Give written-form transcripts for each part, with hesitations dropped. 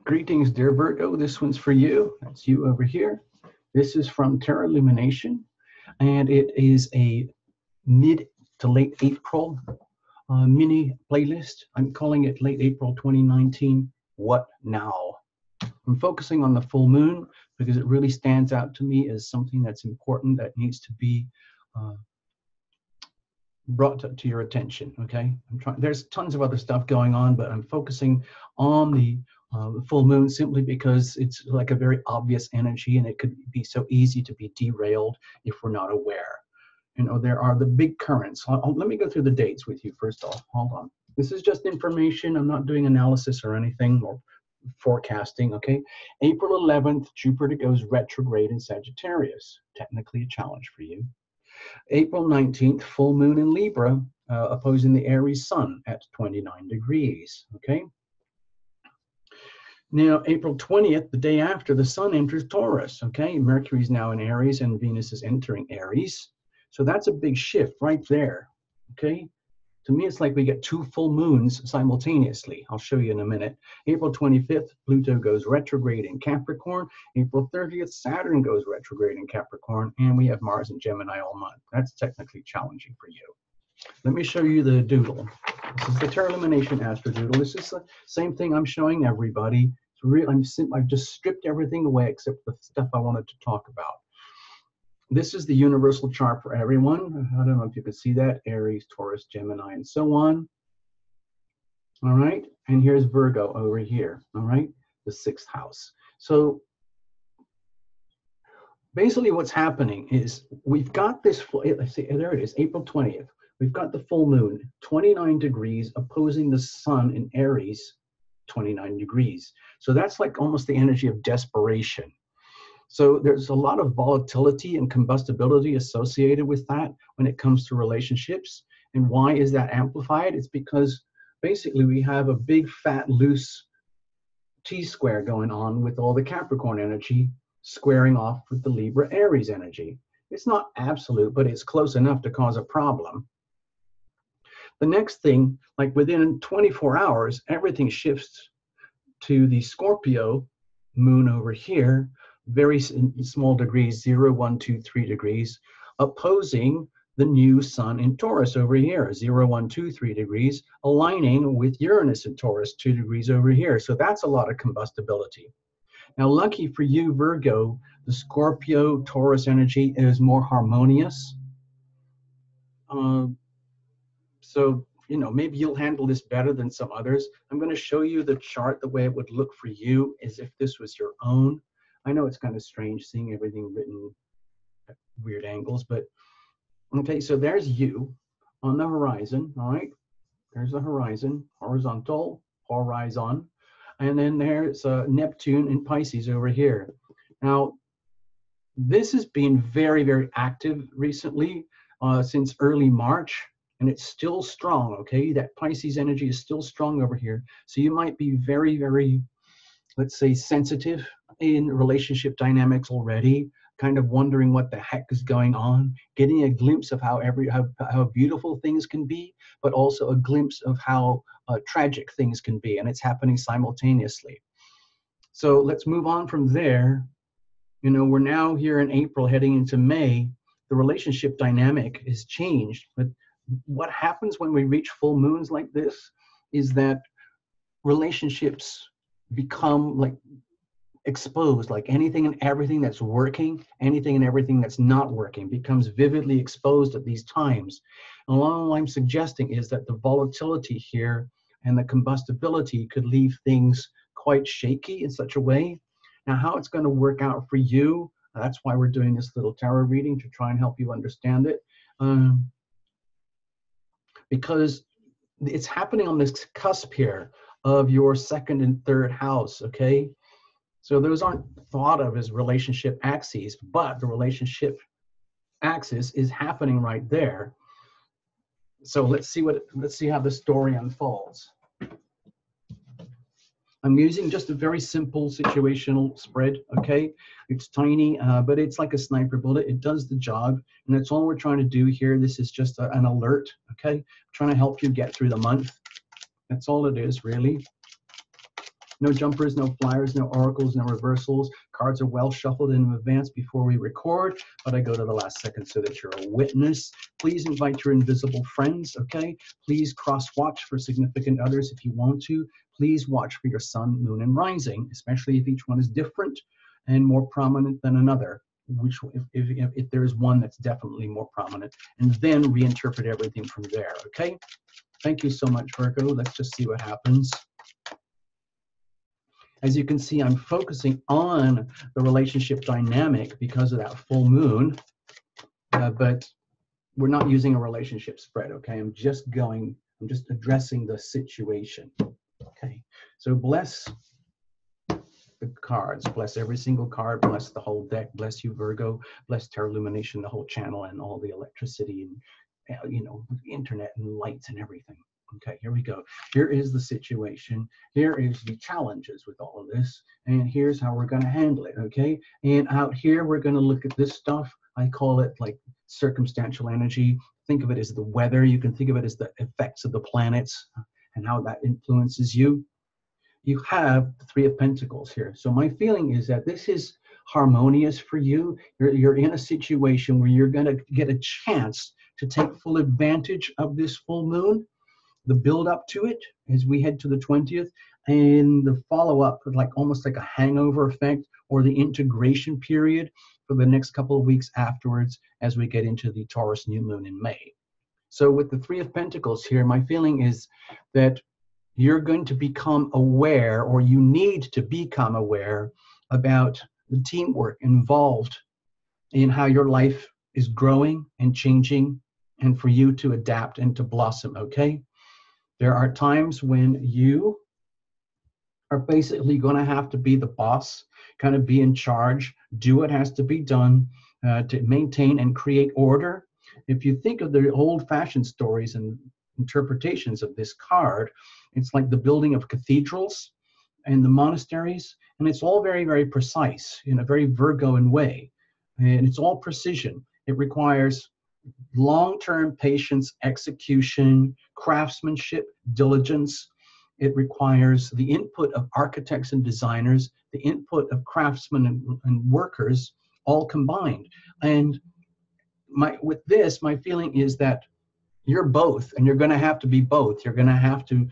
Greetings, dear Virgo. This one's for you. That's you over here. This is from Tarot Lumination, and it is a mid to late April mini playlist. I'm calling it Late April 2019, What Now? I'm focusing on the full moon because it really stands out to me as something that's important that needs to be brought to your attention. Okay, there's tons of other stuff going on, but I'm focusing on the full moon simply because it's like a very obvious energy, and it could be so easy to be derailed if we're not aware. You know, there are the big currents. Let me go through the dates with you first off. Hold on. This is just information. I'm not doing analysis or anything or forecasting. Okay, April 11th, Jupiter goes retrograde in Sagittarius. Technically a challenge for you. April 19th, full moon in Libra, opposing the Aries sun at 29 degrees, okay? Now, April 20th, the day after, the sun enters Taurus, okay? Mercury's now in Aries and Venus is entering Aries. So that's a big shift right there, okay? To me, it's like we get two full moons simultaneously. I'll show you in a minute. April 25th, Pluto goes retrograde in Capricorn. April 30th, Saturn goes retrograde in Capricorn. And we have Mars in Gemini all month. That's technically challenging for you. Let me show you the doodle. This is the Tarot Lumination Astro Doodle. This is the same thing I'm showing everybody. It's real. I've just stripped everything away except the stuff I wanted to talk about. This is the universal chart for everyone. I don't know if you can see that. Aries, Taurus, Gemini, and so on. All right. And here's Virgo over here. All right. The 6th house. So basically what's happening is we've got this, let's see, there it is, April 20th. We've got the full moon, 29 degrees, opposing the sun in Aries, 29 degrees. So that's like almost the energy of desperation. So there's a lot of volatility and combustibility associated with that when it comes to relationships. And why is that amplified? It's because basically we have a big, fat, loose T-square going on with all the Capricorn energy squaring off with the Libra Aries energy. It's not absolute, but it's close enough to cause a problem. The next thing, like within 24 hours, everything shifts to the Scorpio moon over here, very small degrees, 0, 1, 2, 3 degrees, opposing the new sun in Taurus over here, 0, 1, 2, 3 degrees, aligning with Uranus in Taurus, 2 degrees over here. So that's a lot of combustibility. Now, lucky for you, Virgo, the Scorpio Taurus energy is more harmonious. So, you know, maybe you'll handle this better than some others. I'm going to show you the chart the way it would look for you as if this was your own. I know it's kind of strange seeing everything written at weird angles, but okay, so there's you on the horizon, all right? There's the horizon, horizontal, horizon. And then there's Neptune in Pisces over here. Now, this has been very, very active recently since early March, and it's still strong, okay? That Pisces energy is still strong over here. So you might be very, very, let's say, sensitive in relationship dynamics already, kind of wondering what the heck is going on, getting a glimpse of how beautiful things can be, but also a glimpse of how tragic things can be, and it's happening simultaneously. So let's move on from there. You know, we're now here in April heading into May. The relationship dynamic is changed, but what happens when we reach full moons like this is that relationships become like exposed, like anything and everything that's working, anything and everything that's not working becomes vividly exposed at these times. And all I'm suggesting is that the volatility here and the combustibility could leave things quite shaky in such a way. Now, how it's going to work out for you, that's why we're doing this little tarot reading, to try and help you understand it. Because it's happening on this cusp here of your 2nd and 3rd house, okay? So those aren't thought of as relationship axes, but the relationship axis is happening right there. So let's see how the story unfolds. I'm using just a very simple situational spread, okay? It's tiny, but it's like a sniper bullet. It does the job, and that's all we're trying to do here. This is just an alert, okay? I'm trying to help you get through the month. That's all it is, really. No jumpers, no flyers, no oracles, no reversals. Cards are well shuffled in advance before we record, but I go to the last second so that you're a witness. Please invite your invisible friends, okay? Please cross-watch for significant others if you want to. Please watch for your sun, moon, and rising, especially if each one is different and more prominent than another. Which, if there is one that's definitely more prominent, and then reinterpret everything from there, okay? Thank you so much, Virgo. Let's just see what happens. As you can see, I'm focusing on the relationship dynamic because of that full moon, but we're not using a relationship spread, okay? I'm just addressing the situation, okay? So bless the cards, bless every single card, bless the whole deck, bless you, Virgo, bless Tarot Lumination, the whole channel, and all the electricity and, you know, internet and lights and everything. Okay, here we go. Here is the situation. Here is the challenges with all of this. And here's how we're going to handle it, okay? And out here, we're going to look at this stuff. I call it like circumstantial energy. Think of it as the weather. You can think of it as the effects of the planets and how that influences you. You have the Three of Pentacles here. So my feeling is that this is harmonious for you. You're in a situation where you're going to get a chance to take full advantage of this full moon, the build up to it as we head to the 20th, and the follow up, like almost like a hangover effect, or the integration period for the next couple of weeks afterwards as we get into the Taurus new moon in May. So with the Three of Pentacles here, my feeling is that you're going to become aware, or you need to become aware about the teamwork involved in how your life is growing and changing, and for you to adapt and to blossom, okay? There are times when you are basically going to have to be the boss, kind of be in charge, do what has to be done to maintain and create order. If you think of the old-fashioned stories and interpretations of this card, it's like the building of cathedrals and the monasteries, and it's all very, very precise in a very Virgoan way, and it's all precision. It requires long-term patience, execution, craftsmanship, diligence. It requires the input of architects and designers, the input of craftsmen and workers, all combined. And with this, my feeling is that you're both, and you're going to have to be both. You're going to have to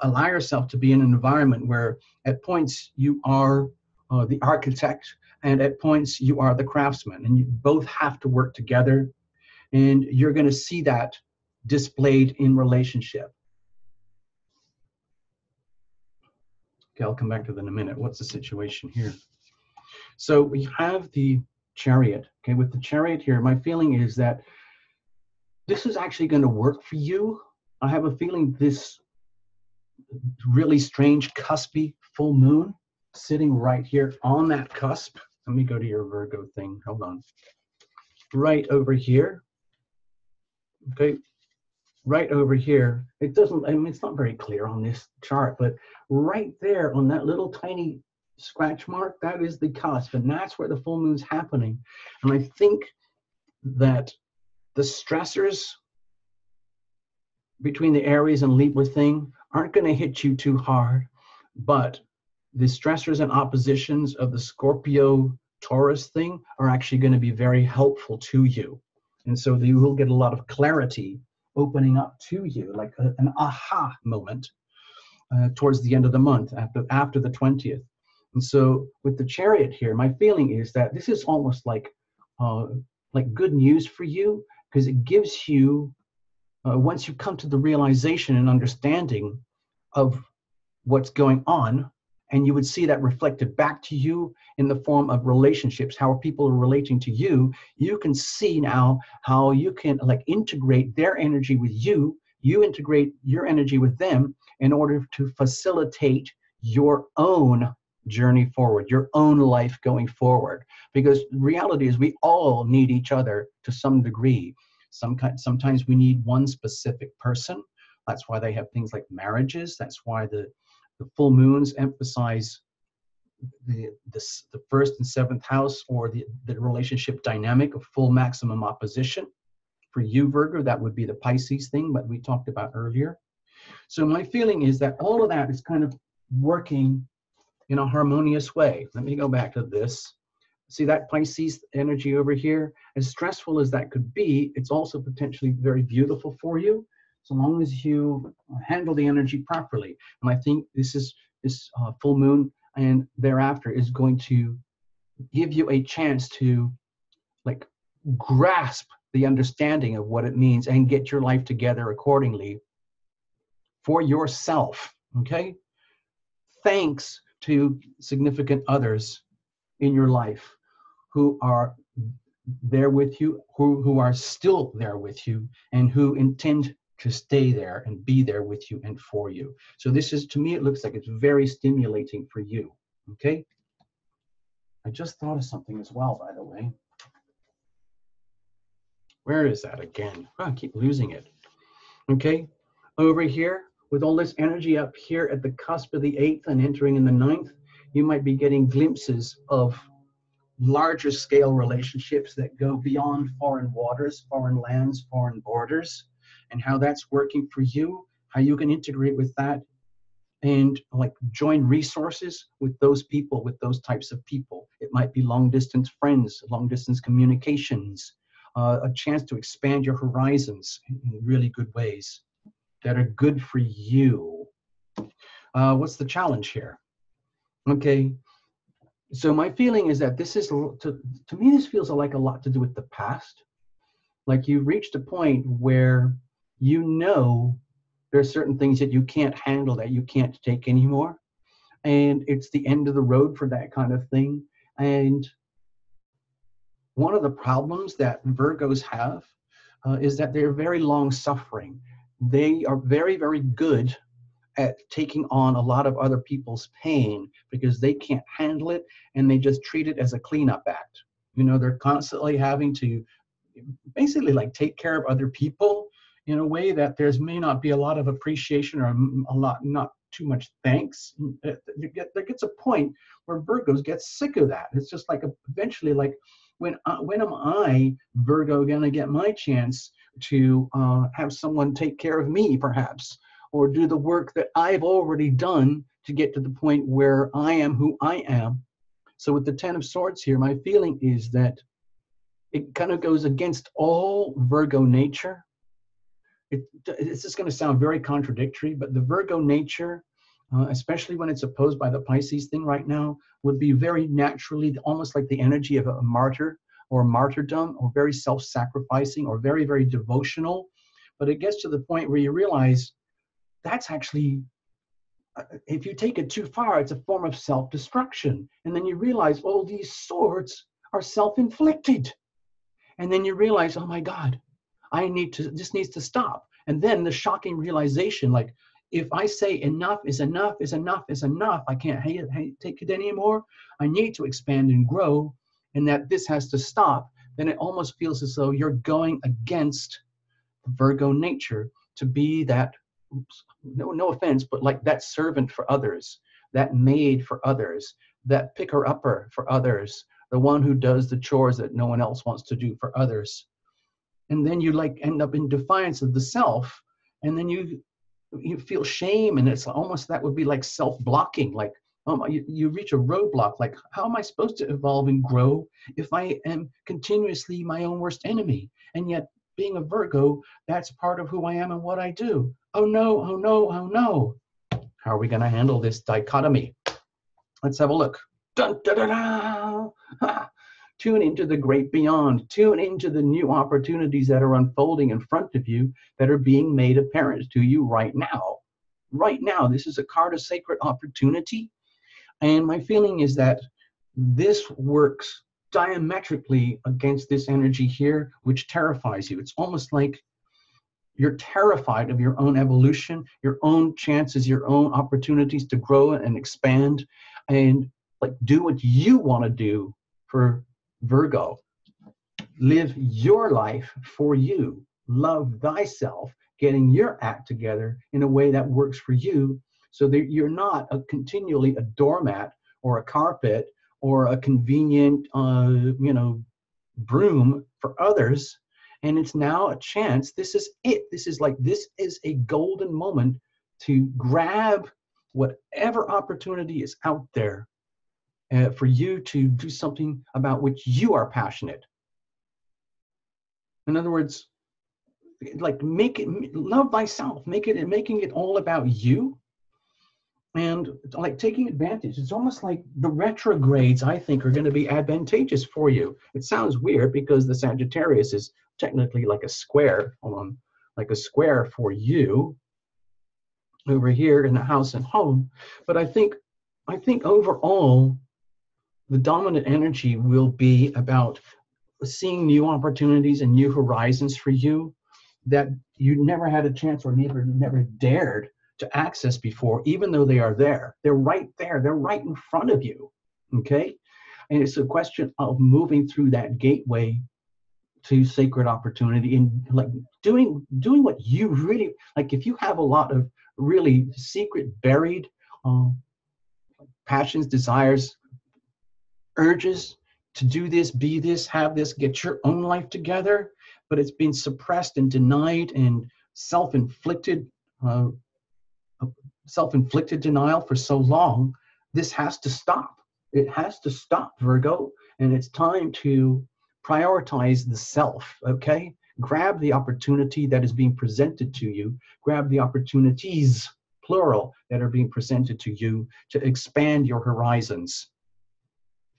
allow yourself to be in an environment where at points you are the architect, and at points you are the craftsman, and you both have to work together, and you're going to see that displayed in relationship. Okay, I'll come back to that in a minute. What's the situation here? So we have the Chariot. Okay, with the Chariot here, my feeling is that this is actually going to work for you. I have a feeling this really strange cuspy full moon sitting right here on that cusp. Let me go to your Virgo thing. Hold on. Right over here. Okay. Right over here. It doesn't, I mean, it's not very clear on this chart, but right there on that little tiny scratch mark, that is the cusp, and that's where the full moon's happening. And I think that the stressors between the Aries and Libra thing aren't going to hit you too hard, but the stressors and oppositions of the Scorpio Taurus thing are actually going to be very helpful to you. And so you will get a lot of clarity opening up to you, like an aha moment towards the end of the month, after the 20th. And so with the Chariot here, my feeling is that this is almost like good news for you, because it gives you, once you come to the realization and understanding of what's going on, and you would see that reflected back to you in the form of relationships, how people are relating to you, you can see now how you can like integrate their energy with you, you integrate your energy with them in order to facilitate your own journey forward, your own life going forward. Because the reality is we all need each other to some degree. Sometimes we need one specific person. That's why they have things like marriages. That's why the full moons emphasize the first and seventh house, or the relationship dynamic of full maximum opposition. For you, Virgo, that would be the Pisces thing that we talked about earlier. So my feeling is that all of that is kind of working in a harmonious way. Let me go back to this. See that Pisces energy over here? As stressful as that could be, it's also potentially very beautiful for you, so long as you handle the energy properly. And I think this full moon and thereafter is going to give you a chance to like grasp the understanding of what it means and get your life together accordingly for yourself. Okay? Thanks to significant others in your life who are there with you, who are still there with you, and who intend to stay there and be there with you and for you. So this is, to me, it looks like it's very stimulating for you. Okay? I just thought of something as well, by the way. Where is that again? Oh, I keep losing it. Okay? Over here, with all this energy up here at the cusp of the 8th and entering in the 9th, you might be getting glimpses of larger scale relationships that go beyond foreign waters, foreign lands, foreign borders, and how that's working for you, how you can integrate with that and like join resources with those people, with those types of people. It might be long distance friends, long distance communications, a chance to expand your horizons in really good ways that are good for you. What's the challenge here? Okay. So my feeling is that this is, to me, this feels like a lot to do with the past. Like you've reached a point where you know there are certain things that you can't handle, that you can't take anymore. And it's the end of the road for that kind of thing. And one of the problems that Virgos have is that they're very long suffering. They are very, very good at taking on a lot of other people's pain because they can't handle it and they just treat it as a cleanup act. You know, they're constantly having to basically like take care of other people in a way that there's may not be a lot of appreciation or not too much thanks. There gets a point where Virgos get sick of that. It's just like eventually like, when am I, Virgo, gonna get my chance to have someone take care of me perhaps? Or do the work that I've already done to get to the point where I am who I am. So with the 10 of Swords here, my feeling is that it kind of goes against all Virgo nature. It's just going to sound very contradictory, but the Virgo nature, especially when it's opposed by the Pisces thing right now, would be very naturally almost like the energy of a martyr or martyrdom, or very self-sacrificing or very, very devotional. But it gets to the point where you realize that's actually, if you take it too far, it's a form of self-destruction. And then you realize, oh, these swords are self-inflicted. And then you realize, oh my God, this needs to stop. And then the shocking realization, like, if I say enough is enough is enough is enough, I can't take it anymore, I need to expand and grow, and that this has to stop, then it almost feels as though you're going against the Virgo nature to be that, no offense, but like that servant for others, that maid for others, that picker-upper for others, the one who does the chores that no one else wants to do for others. And then you like end up in defiance of the self, and then you feel shame, and it's almost, that would be like self-blocking, like you reach a roadblock, like how am I supposed to evolve and grow if I am continuously my own worst enemy? And yet being a Virgo, that's part of who I am and what I do. Oh no, oh no, oh no. How are we going to handle this dichotomy? Let's have a look. Dun, dun, dun, dun. Ha. Tune into the great beyond. Tune into the new opportunities that are unfolding in front of you, that are being made apparent to you right now. Right now, this is a card of sacred opportunity. And my feeling is that this works diametrically against this energy here, which terrifies you. It's almost like you're terrified of your own evolution, your own chances, your own opportunities to grow and expand and like do what you want to do. For Virgo, live your life for you. Love thyself, getting your act together in a way that works for you, so that you're not continually a doormat or a carpet or a convenient, broom for others. And it's now a chance. This is it. This is a golden moment to grab whatever opportunity is out there for you to do something about which you are passionate. In other words, like love thyself, making it all about you, and like taking advantage. It's almost like the retrogrades, I think, are going to be advantageous for you. It sounds weird because the Sagittarius is technically like a square, like a square for you over here in the house and home. But I think overall, the dominant energy will be about seeing new opportunities and new horizons for you that you never had a chance or never dared to access before, even though they are there. They're right there. They're right in front of you. Okay? And it's a question of moving through that gateway to sacred opportunity and like doing what you really like. If you have a lot of really secret, buried passions, desires, urges to do this, be this, have this, get your own life together, but it's been suppressed and denied and self-inflicted denial for so long, this has to stop. It has to stop, Virgo, and it's time to prioritize the self, okay? Grab the opportunity that is being presented to you. Grab the opportunities, plural, that are being presented to you to expand your horizons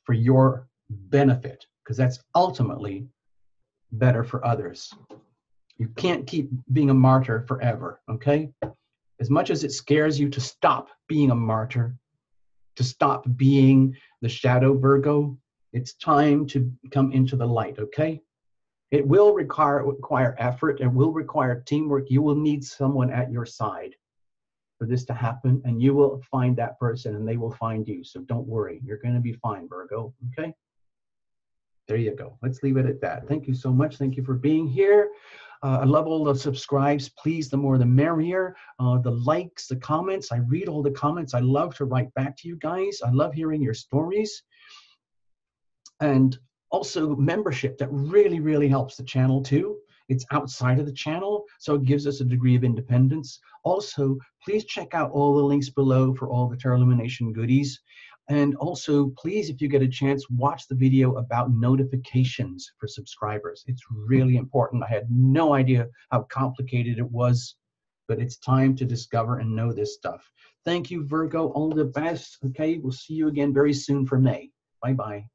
for your benefit, because that's ultimately better for others. You can't keep being a martyr forever, okay? As much as it scares you to stop being a martyr, to stop being the shadow Virgo, it's time to come into the light, okay? It will require effort. It will require teamwork. You will need someone at your side for this to happen, and you will find that person and they will find you. So don't worry. You're going to be fine, Virgo, okay? There you go. Let's leave it at that. Thank you so much. Thank you for being here. I love all the subscribes. Please, the more the merrier. The likes, the comments. I read all the comments. I love to write back to you guys. I love hearing your stories. And also membership. That really, really helps the channel too. It's outside of the channel, so it gives us a degree of independence. Also, please check out all the links below for all the Tarot Lumination goodies. And also, please, if you get a chance, watch the video about notifications for subscribers. It's really important. I had no idea how complicated it was, but it's time to discover and know this stuff. Thank you, Virgo. All the best. Okay, we'll see you again very soon for May. Bye-bye.